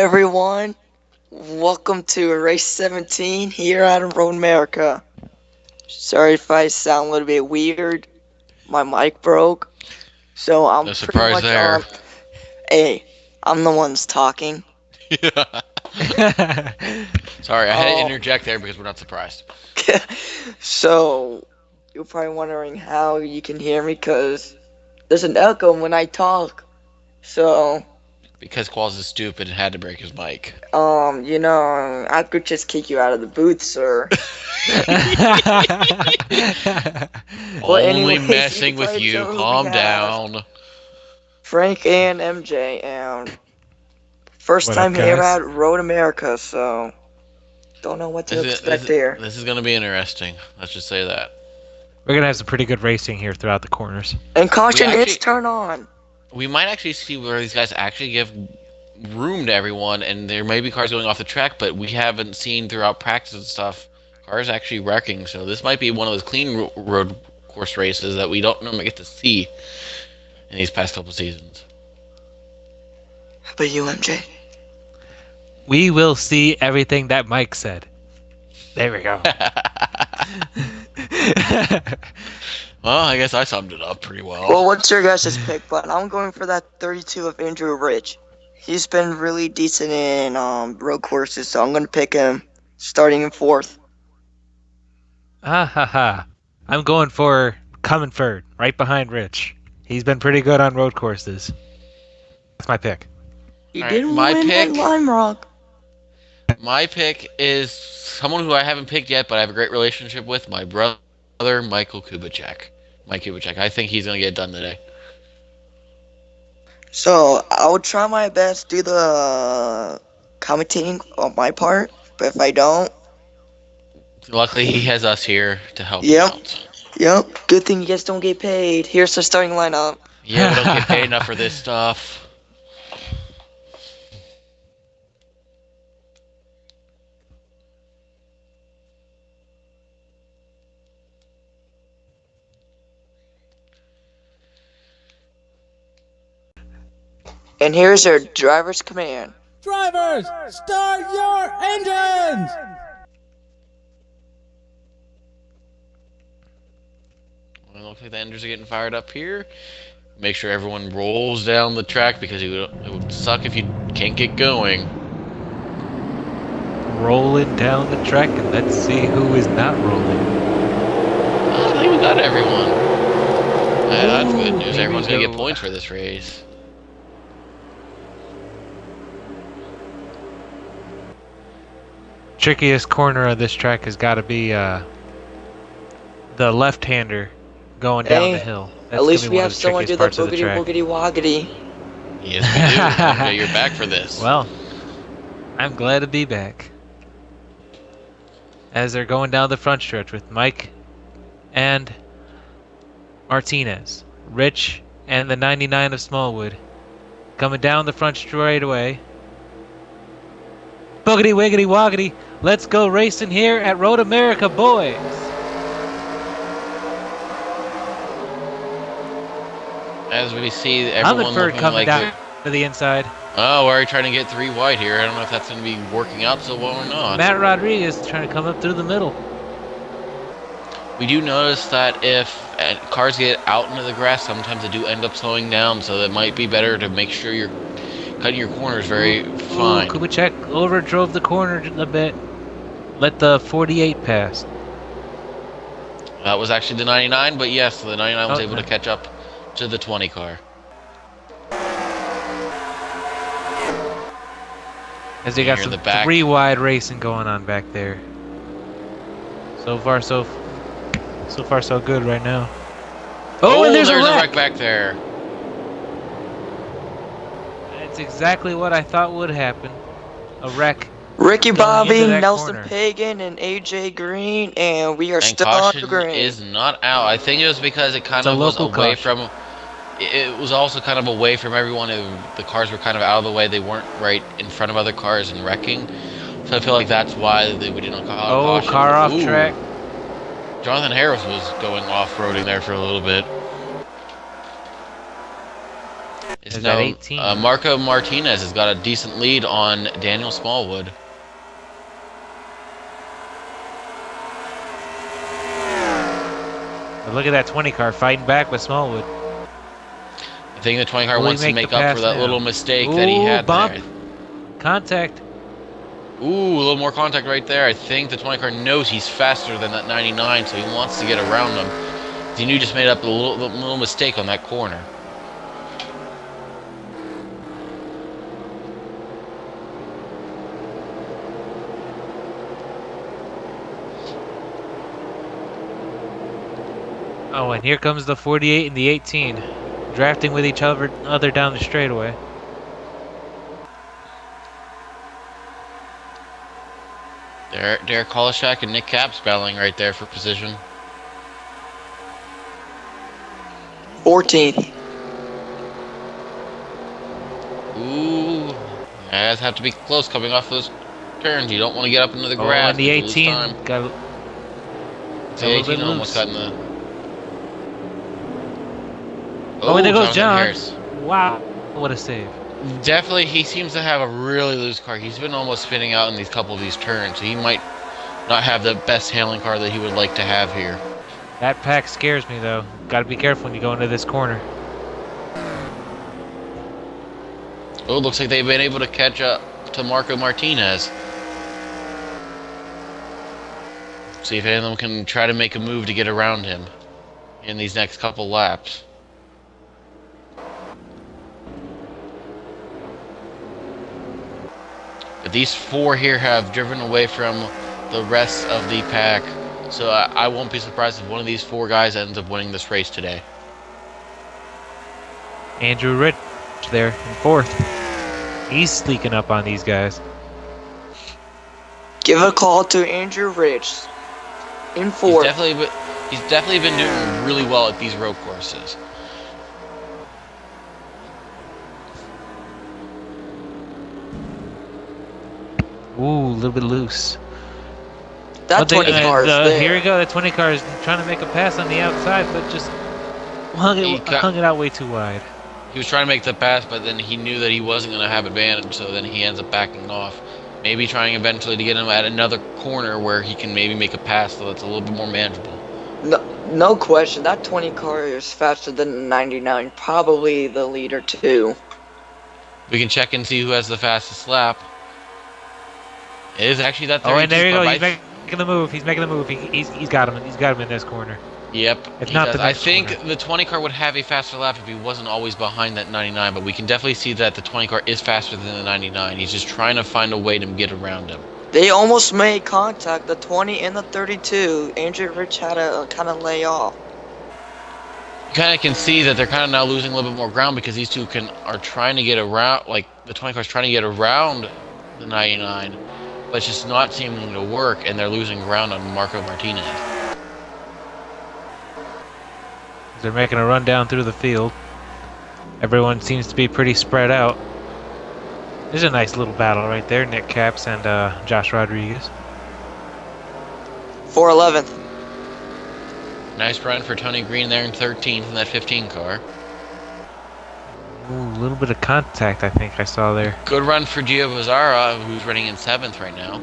everyone. Welcome to Race 17 here out in Road America. Sorry if I sound a little bit weird. My mic broke. So I'm No pretty surprise much there. Hey, I'm the one's talking. Sorry, I had to Oh, interject there because we're not surprised. so you're probably wondering how you can hear me because there's an echo when I talk. So, Because Qualls is stupid and had to break his mic. I could just kick you out of the booth, sir. But Only anyways, you messing could with probably you. tell who we Calm have. down. Frank and MJ, and first What up, time here guys? at Road America, so don't know what to This is this expect is, here. this is gonna be interesting. Let's just say that. We're gonna have some pretty good racing here throughout the corners. And We caution, it's actually turn on. we might actually see where these guys actually give room to everyone, and there may be cars going off the track, but we haven't seen throughout practice and stuff cars actually wrecking. So this might be one of those clean road course races that we don't normally get to see in these past couple seasons. How about you, MJ? We will see everything that Mike said. There we go. Well, I guess I summed it up pretty well. Well, what's your guys' pick? But I'm going for that 32 of Andrew Rich. He's been really decent in road courses, so I'm gonna pick him starting in fourth. Ha. I'm going for Cominford, right behind Rich. He's been pretty good on road courses. That's my pick. He All right, didn't my win pick. at Lime Rock. My pick is someone who I haven't picked yet, but I have a great relationship with. My brother, Michael Kubicek. Mike Kubicek. I think he's gonna get it done today. So I will try my best to do the commentating on my part, but if I don't, Luckily, he has us here to help him yep, out. yep. Good thing you guys don't get paid. Here's the starting lineup. Yeah, we don't get paid enough for this stuff. And here's your driver's command. Drivers, start your engines! Well, it looks like the engines are getting fired up here. Make sure everyone rolls down the track because it would suck if you can't get going. Rolling down the track, and let's see who is not rolling. I think we got everyone. That's good news. Here Everyone's we gonna go. get points for this race. Trickiest corner of this track has got to be the left-hander going down the Hey, hill. That's at gonna least be we one have of the someone do trickiest the parts of the boogity track. woogity woggity. Yes, we do. Okay, you're back for this. Well, I'm glad to be back. As they're going down the front stretch with Mike and Martinez, Rich and the 99 of Smallwood coming down the front straightaway. Boogity wiggity woggity, let's go racing here at Road America, boys. As we see everyone Humminford looking coming like down to the inside. oh, we're already trying to get 3 wide here. I don't know if that's going to be working out so well or not. Matt Rodriguez trying to come up through the middle. We do notice that if cars get out into the grass, sometimes they do end up slowing down, so it might be better to make sure you're cutting your corners very fine. Kubicek overdrove the corner a bit. Let the 48 pass. That was actually the 99, but yes, the 99 was Oh, able no. to catch up to the 20 car. As they got Here in some the back. 3 wide racing going on back there. So far so good right now. Oh, and there's a wreck! back there. That's exactly what I thought would happen. A wreck. Ricky Going Bobby, into that Nelson corner. Pagan, and AJ Green, and we are And still on the caution green. is not out. I think it was because it kind It's a of was local away caution. from. It was also kind of away from everyone. The cars were kind of out of the way. They weren't right in front of other cars and wrecking. So I feel like that's why we didn't call Oh, caution. car off Ooh. track. Jonathan Harris was going off-roading there for a little bit. It's Is that now 18? Marco Martinez has got a decent lead on Daniel Smallwood. But look at that 20 car fighting back with Smallwood. I think the 20 car Will he wants to make make the up for pass that now? little mistake Ooh, that he had bump. there. Contact. Ooh, a little more contact right there. I think the 20 car knows he's faster than that 99, so he wants to get around him. He knew he just made up a little mistake on that corner. Oh, and here comes the 48 and the 18, drafting with each other down the straightaway. Derek Kolishak and Nick Capps battling right there for position. 14th. Ooh, guys have to be close coming off those turns. You don't want to get up into the Oh, grass. and the because you 18 lose time. got The a little 18 bit almost loose. got in the. Oh, and there goes Jonathan John. Harris. Wow, what a save. Definitely, he seems to have a really loose car. He's been almost spinning out in these couple of these turns. He might not have the best handling car that he would like to have here. That pack scares me, though. Got to be careful when you go into this corner. Oh, looks like they've been able to catch up to Marco Martinez. See if any of them can try to make a move to get around him in these next couple laps. But these four here have driven away from the rest of the pack, so I won't be surprised if one of these four guys ends up winning this race today. Andrew Rich there in 4th. He's sneaking up on these guys. Give a call to Andrew Rich in 4th. He's definitely been doing really well at these road courses. Ooh, a little bit loose. That 20 car is there. Here we go. The 20 car is trying to make a pass on the outside, but just hung it out way too wide. He was trying to make the pass, but then he knew that he wasn't going to have advantage, so then he ends up backing off. Maybe trying eventually to get him at another corner where he can maybe make a pass so it's a little bit more manageable. No question. That 20 car is faster than the 99. Probably the leader, too. We can check and see who has the fastest lap. It is actually that 32 Oh, and there you go. car. He's making the move. He's making the move. He's got him. He's got him in this corner. Yep. If not the I next think corner. the 20 car would have a faster lap if he wasn't always behind that 99, but we can definitely see that the 20 car is faster than the 99. He's just trying to find a way to get around him. They almost made contact. The 20 and the 32. Andrew Rich had to kind of lay off. You kind of can see that they're kind of now losing a little bit more ground because these two are trying to get around, like the 20 car is trying to get around the 99, but it's just not seeming to work, and they're losing ground on Marco Martinez. They're making a run down through the field. Everyone seems to be pretty spread out. There's a nice little battle right there. Nick Capps and Josh Rodriguez. 411th. Nice run for Tony Green there in 13th in that 15 car. Ooh, a little bit of contact, I think I saw there. Good run for Gio Vazzara, who's running in 7th right now.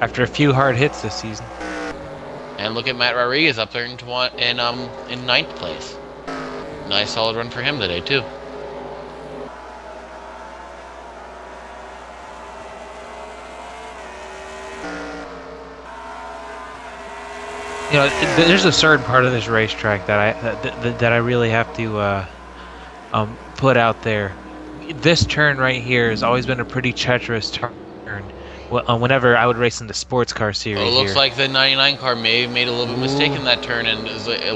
After a few hard hits this season. And look at Matt Rodriguez up there in 9th place. Nice solid run for him today too. You know, there's a certain part of this racetrack that I really have to put out there. This turn right here has always been a pretty treacherous turn. Whenever I would race in the sports car series. Oh, it looks here. like the 99 car may have made a little bit of a mistake in that turn and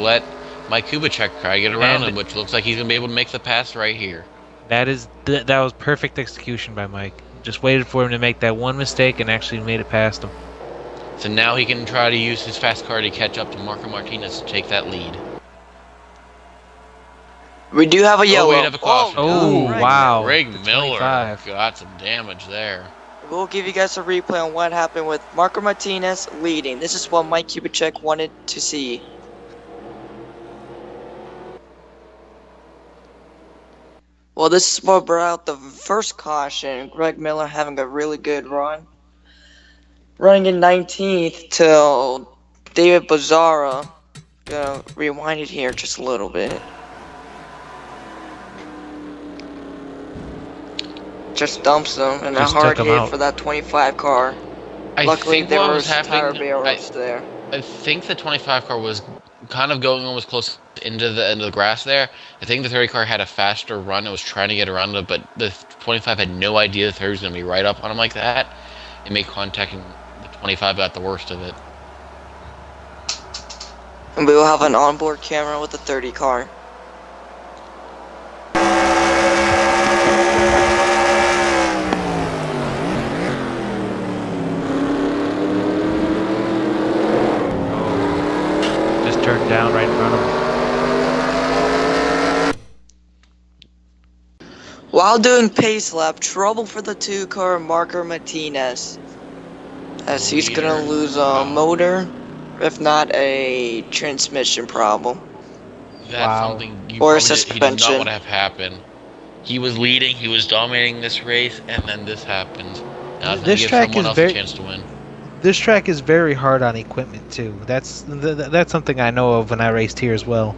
let Mike Kubicek try to get around him, which looks like he's gonna be able to make the pass right here. That was perfect execution by Mike. Just waited for him to make that one mistake and actually made it past him. So now he can try to use his fast car to catch up to Marco Martinez to take that lead. We do have a yellow. Oh, we have a caution. Oh, Greg wow. Greg The Miller 25. got some damage there. We'll give you guys a replay on what happened with Marco Martinez leading. This is what Mike Kubicek wanted to see. Well, this is what brought out the first caution. Greg Miller having a really good run. Running in 19th till David Bazzara. Gonna rewind it here just a little bit. Just dumps them and a Just hard took 'em hit out. for that 25 car. I Luckily, think there what was was tire happening. barrels there. I think the 25 car was kind of going almost close into the end of the grass there. I think the 30 car had a faster run. It was trying to get around it, but the 25 had no idea the 30 was going to be right up on him like that. It made contact, and the 25 got the worst of it. And we will have an onboard camera with the 30 car. Just turned down right in front of him. While doing pace lap, trouble for the 2 car, Marco Martinez. As he's gonna lose a motor, if not a transmission problem. That's something you Or a probably he did suspension. not want to have happen. He was leading, he was dominating this race, and then this happened. Now it's This give track someone is else very- a chance to win. This track is very hard on equipment too. That's something I know of when I raced here as well.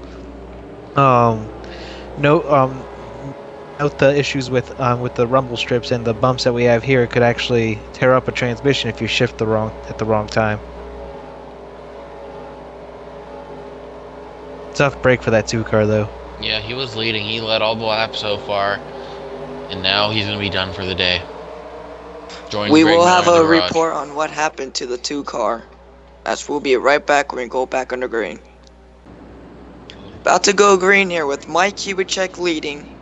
Note the issues with the rumble strips and the bumps that we have here could actually tear up a transmission if you shift at the wrong time. Tough break for that 2 car though. Yeah, he was leading. He led all the laps so far, and now he's going to be done for the day. We will have a garage. report on what happened to the 2 car. As we'll be right back when we go back under green. About to go green here with Mike Kubicek leading.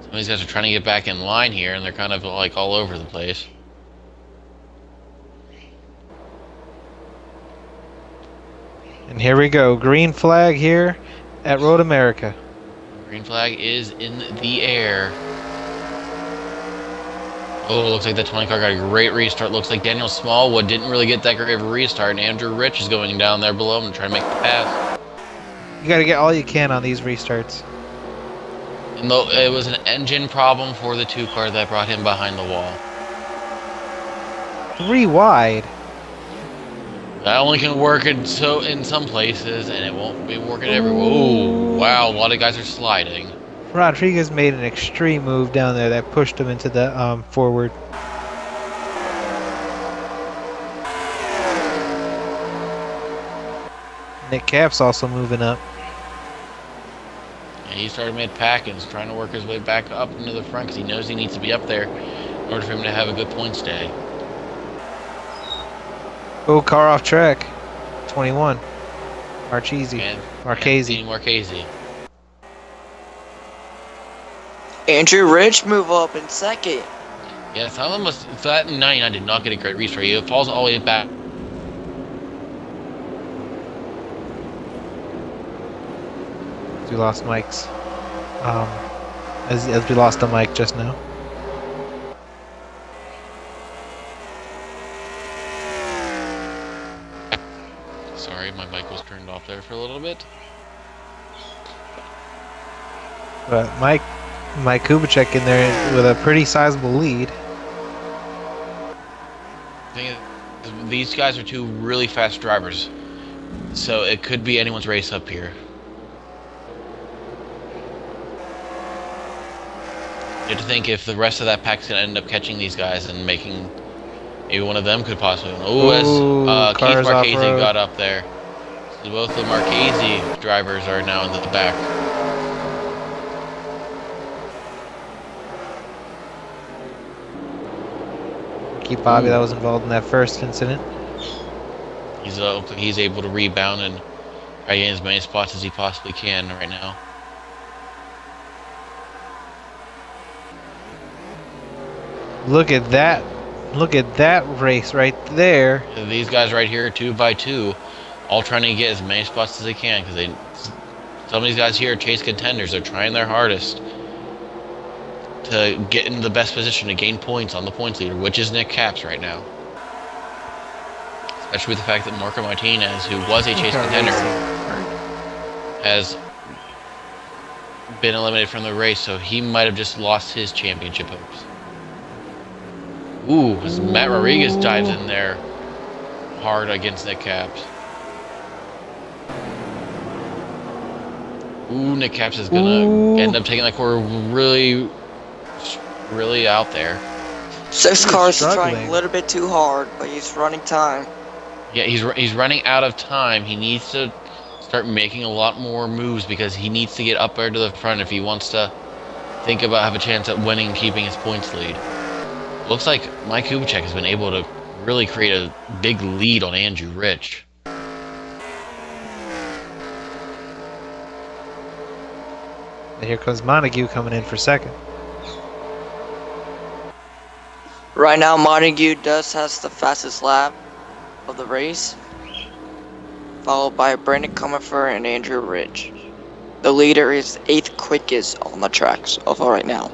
Some of these guys are trying to get back in line here, and they're kind of like all over the place. And here we go, green flag here at Road America. Green flag is in the air. Oh, looks like the 20 car got a great restart. Looks like Daniel Smallwood didn't really get that great of a restart, and Andrew Rich is going down there below him to try to make the pass. You gotta get all you can on these restarts. And though it was an engine problem for the 2 car that brought him behind the wall. 3 wide. That only can work in some places, and it won't be working everywhere. Oh, wow, a lot of guys are sliding. Rodriguez made an extreme move down there that pushed him into the forward. Nick Cap's also moving up. And he started mid-packings, trying to work his way back up into the front because he knows he needs to be up there in order for him to have a good points day. Oh, car off track. 21. Marchese. Marchese. Marchese. Andrew Rich move up in second. Yeah, some of them was, that 99 did not get a great restart. He falls all the way back. We lost Mike's. As we lost the mic just now. Sorry, my mic was turned off there for a little bit. But Mike Kubicek in there with a pretty sizable lead. The thing is, these guys are 2 really fast drivers, so it could be anyone's race up here. You have to think if the rest of that pack's gonna end up catching these guys and making, maybe one of them could possibly. Oh, as Keith Marchese got up there. So both the Marchese drivers are now in the back. Keep Bobby that was involved in that first incident. He's able to rebound and try to get as many spots as he possibly can right now. Look at that. Look at that race right there. These guys right here, 2 by 2, all trying to get as many spots as they can because some of these guys here are chase contenders. They're trying their hardest to get into the best position to gain points on the points leader, which is Nick Capps right now. Especially with the fact that Marco Martinez, who was a chase contender, has been eliminated from the race, so he might have just lost his championship hopes. Ooh, as Matt Rodriguez dives in there hard against Nick Caps. Ooh, Nick Caps is gonna end up taking that corner really out there. 6 cars trying a little bit too hard, but he's running time. Yeah, he's running out of time. He needs to start making a lot more moves because he needs to get up there to the front if he wants to think about have a chance at winning and keeping his points lead. Looks like Mike Kubicek has been able to really create a big lead on Andrew Rich. And here comes Montague coming in for second. Right now, Montague has the fastest lap of the race, followed by Brandon Comerford and Andrew Rich. The leader is 8th quickest on the tracks of right now.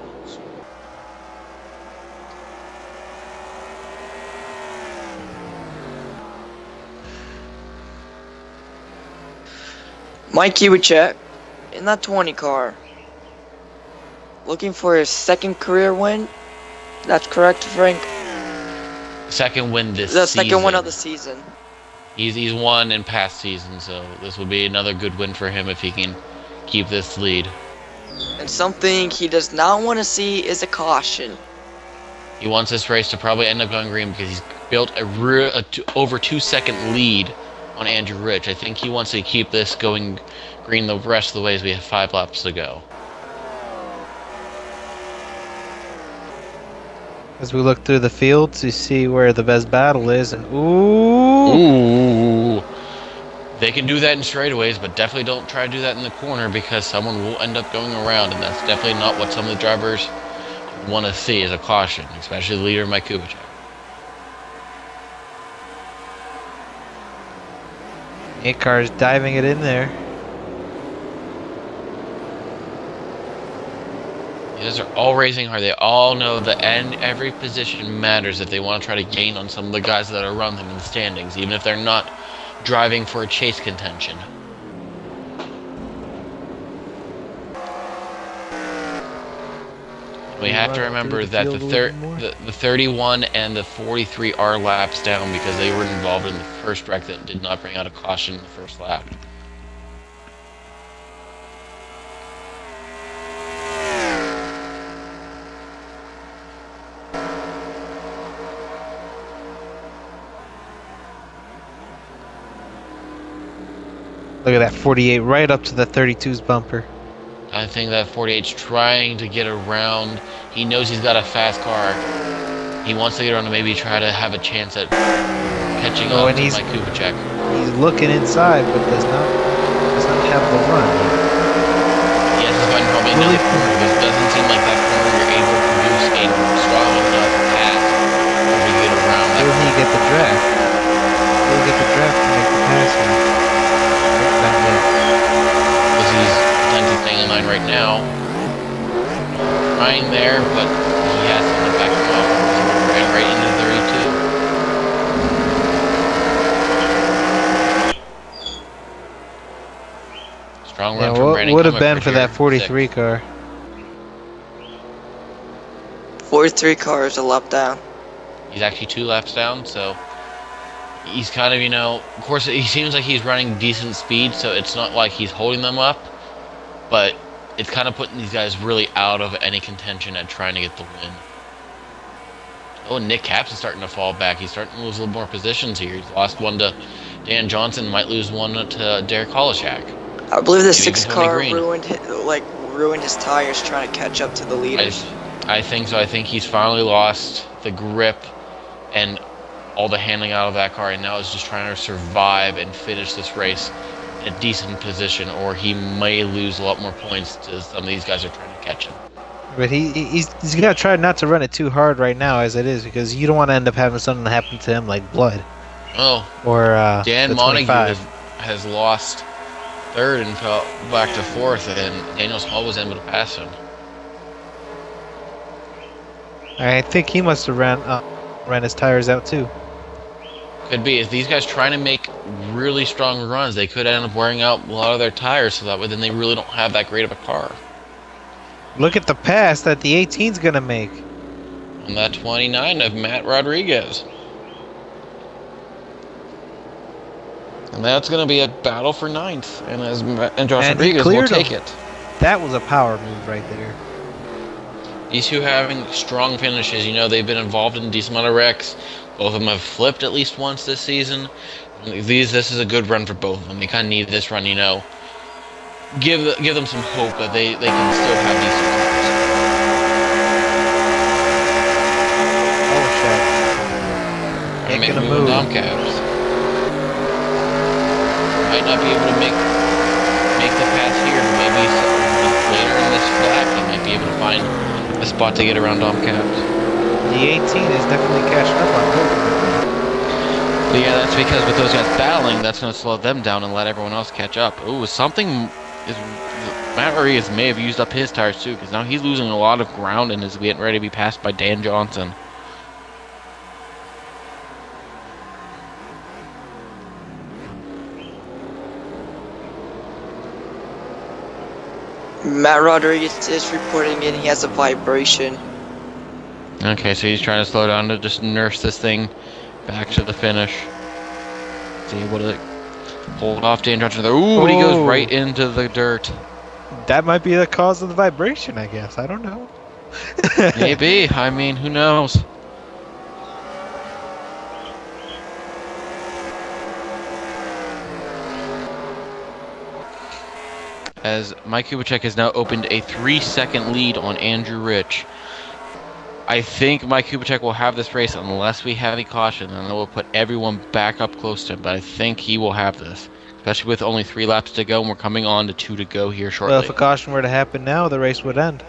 Mike Kubicek in that 20 car, looking for his 2nd career win. That's correct, Frank? Second win this The season. 2nd win of the season. He's won in past seasons, so this would be another good win for him if he can keep this lead. And something he does not want to see is a caution. He wants this race to probably end up going green because he's built a over 2-second lead on Andrew Rich. I think he wants to keep this going green the rest of the way as we have 5 laps to go. As we look through the field to see where the best battle is, and ooh! They can do that in straightaways, but definitely don't try to do that in the corner because someone will end up going around, and that's definitely not what some of the drivers want to see as a caution, especially the leader, Mike Kubicek. 8 cars diving it in there. These are all racing hard. They all know that every position matters if they want to try to gain on some of the guys that are around them in the standings, even if they're not driving for a chase contention. We have to remember that the 31 and the 43 are laps down because they were involved in the first wreck that did not bring out a caution in the first lap. Look at that 48 right up to the 32's bumper. I think that 48's trying to get around. He knows he's got a fast car. He wants to get around to maybe try to have a chance at catching up to Mike Kubicek. He's looking inside, but does not have the run. Yes, he's fighting probably another corner because it doesn't seem like that corner you're able to produce a strong enough pass to get around that. Will he get the draft? Will he get the draft to make the pass now? Because he's potentially staying in line right now. Trying there, but he has to back him off. Ran right into 32. Strong run from Brandon. Would have been for that 43 car. 43 car is a lap down. He's actually 2 laps down, so he's kind of, of course, he seems like he's running decent speed, so it's not like he's holding them up, but it's kind of putting these guys really out of any contention at trying to get the win. Oh, Nick Caps is starting to fall back. He's starting to lose a little more positions here. He's lost one to Dan Johnson, might lose one to Derek Holishak. I believe the 6 car ruined his tires trying to catch up to the leaders. I think so. I think he's finally lost the grip and all the handling out of that car, and now is just trying to survive and finish this race in a decent position, or he may lose a lot more points to some of these guys are trying to catch him. But he's got to try not to run it too hard right now as it is, because you don't want to end up having something happen to him like blood. Oh, or Dan Montague has lost 3rd and fell back to 4th, and Daniel Small was able to pass him. I think he must have ran his tires out too. Could be. If these guys trying to make really strong runs, they could end up wearing out a lot of their tires, so that way then they really don't have that great of a car. Look at the pass that the 18's gonna make. On that 29 of Matt Rodriguez. And that's going to be a battle for ninth. And Josh And he Rodriguez will cleared take him. it. That was a power move right there. These two having strong finishes. You know, they've been involved in a decent amount of wrecks. Both of them have flipped at least once this season. This is a good run for both of them. They kind of need this run, you know. Give them some hope that they can still have decent cars. Oh shit. And make a Making a move move. on Dom Cabs. Might not be able to make the pass here, but maybe later in this flat he might be able to find a spot to get around Dom Cabs. The 18 is definitely catching up on both of them. But yeah, that's because with those guys battling, that's going to slow them down and let everyone else catch up. Ooh, Matt Rodriguez may have used up his tires too, because now he's losing a lot of ground and is getting ready to be passed by Dan Johnson. Matt Rodriguez is reporting in he has a vibration. Okay, so he's trying to slow down to just nurse this thing back to the finish. See what it hold off Dan Johnson there. Ooh, but he goes right into the dirt. That might be the cause of the vibration, I guess. I don't know. Maybe. I mean, who knows? As Mike Kubicek has now opened a 3-second lead on Andrew Rich. I think Mike Kubicek will have this race unless we have a caution, and then we'll put everyone back up close to him. But I think he will have this, especially with only 3 laps to go, and we're coming on to 2 to go here shortly. Well, if a caution were to happen now, the race would end.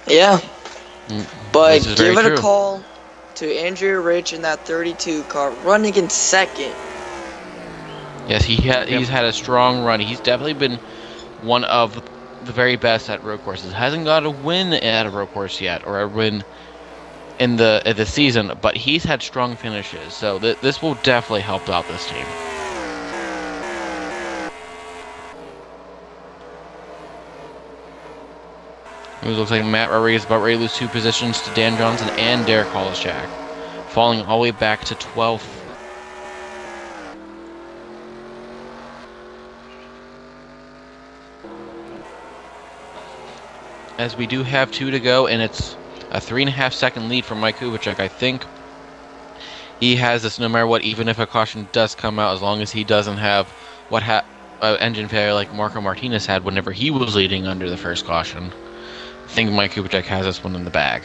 Yeah. But This is give very it a true. call to Andrew Rich in that 32 car, running in second. Yes, he's had a strong run. He's definitely been one of the very best at road courses. Hasn't got a win at a road course yet, or a win in the season, but he's had strong finishes. So this will definitely help out this team. It looks like Matt Rodriguez is about ready to lose 2 positions to Dan Johnson and Derek Hollischak, falling all the way back to 12th. As we do have 2 to go, and it's a 3.5-second lead for Mike Kubicek. I think he has this no matter what, even if a caution does come out, as long as he doesn't have engine failure like Marco Martinez had whenever he was leading under the first caution. I think Mike Kubicek has this one in the bag.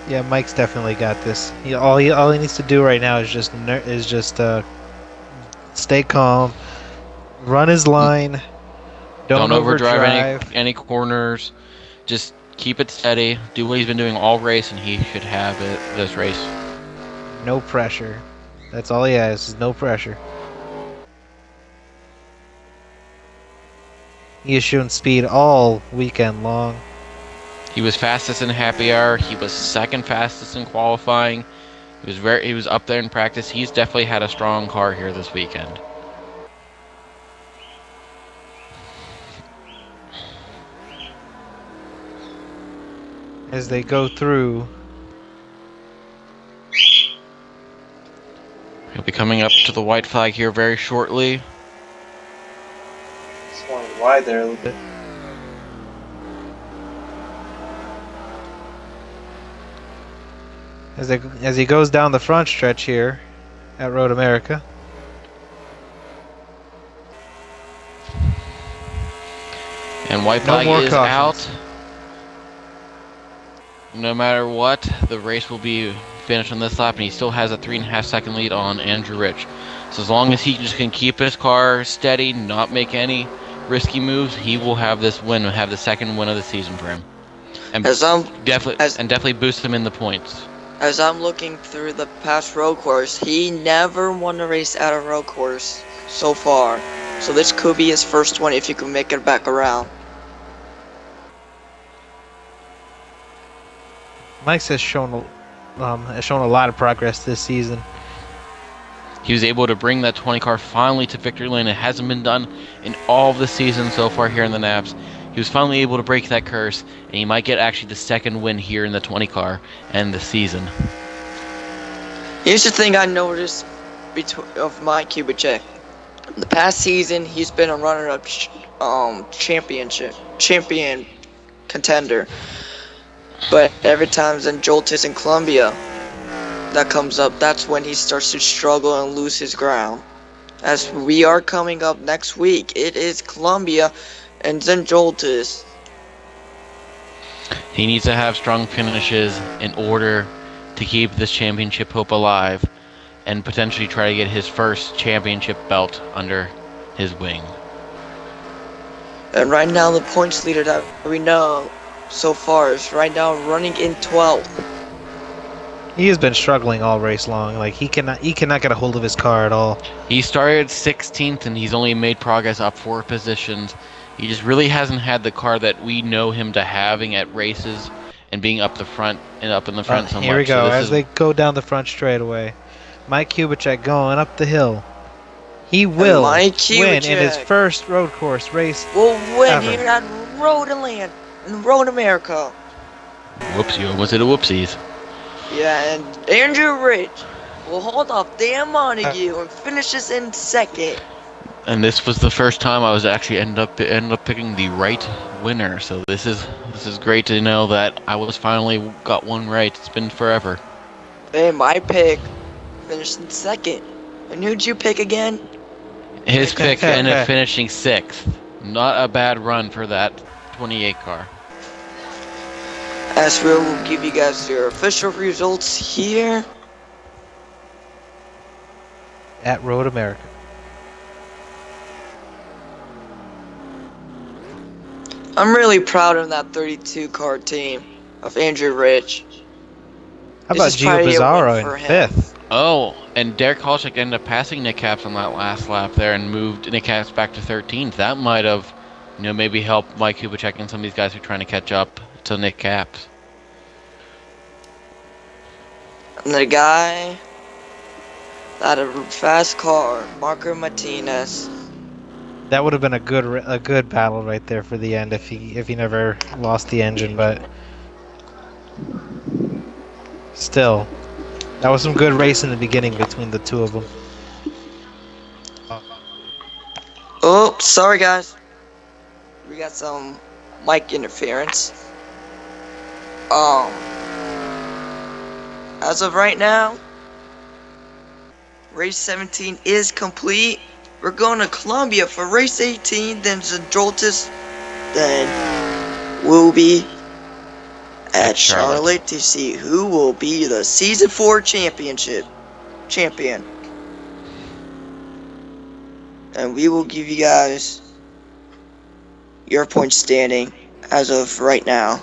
Yeah, Mike's definitely got this. All he needs to do right now is just stay calm, run his line, don't overdrive any corners. Just keep it steady. Do what he's been doing all race, and he should have it this race. No pressure. That's all he has, is no pressure. He has shown speed all weekend long. He was fastest in happy hour. He was second fastest in qualifying. He was up there in practice. He's definitely had a strong car here this weekend. As they go through, He'll be coming up to the white flag here very shortly. just going wide there a little bit. As he goes down the front stretch here at Road America. And white No flag more is cautions. out. No matter what, the race will be finished on this lap, and he still has a 3.5-second lead on Andrew Rich. So as long as he just can keep his car steady, not make any risky moves, he will have this win, have the second win of the season for him. And definitely boost him in the points. As I'm looking through the past road course, he never won a race at a road course so far. So this could be his first one if he can make it back around. Mike's has shown a lot of progress this season. He was able to bring that 20 car finally to victory lane. It hasn't been done in all of the season so far here in the NAPS. He was finally able to break that curse, and he might get actually the second win here in the 20 car and the season. Here's the thing I noticed of Mike Kubicek. In the past season, he's been a runner-up champion contender. But every time in Joltis and Columbia that comes up, that's when he starts to struggle and lose his ground. As we are coming up next week, it is Columbia and then Joltis. He needs to have strong finishes in order to keep this championship hope alive and potentially try to get his first championship belt under his wing. And right now the points leader that we know so far is right now running in 12th. He has been struggling all race long. Like he cannot get a hold of his car at all. He started 16th and he's only made progress up 4 positions. He just really hasn't had the car that we know him to having at races and being up the front and up in the front so much. Here we go, So as they go down the front straightaway. Mike Kubicek going up the hill. He will win in his first road course race. Will win ever. here at Road in Road America. Whoops, you almost did a whoopsies. Yeah, and Andrew Rich will hold off Dan Montague and finishes in second. And this was the first time I was actually end up picking the right winner. So this is great to know that I was finally got one right. It's been forever. And my pick finished in second. And who'd you pick again? His pick ended up finishing 6th. Not a bad run for that 28 car. As we will give you guys your official results here at Road America. I'm really proud of that 32 car team of Andrew Rich. How about Gio Bizarro in 5th? Oh, and Derek Halchik ended up passing Nick Caps on that last lap there and moved Nick Caps back to 13th. That might have, maybe helped Mike Kubicek and some of these guys who are trying to catch up to Nick Caps. And the guy that had a fast car, Marco Martinez. That would have been a good battle right there for the end if he never lost the engine, but still, that was some good race in the beginning between the two of them. Oh, sorry guys. We got some mic interference. As of right now, race 17 is complete. We're going to Columbia for race 18, then Joltis, then we'll be at Charlotte to see who will be the Season 4 champion. And we will give you guys your point standing as of right now.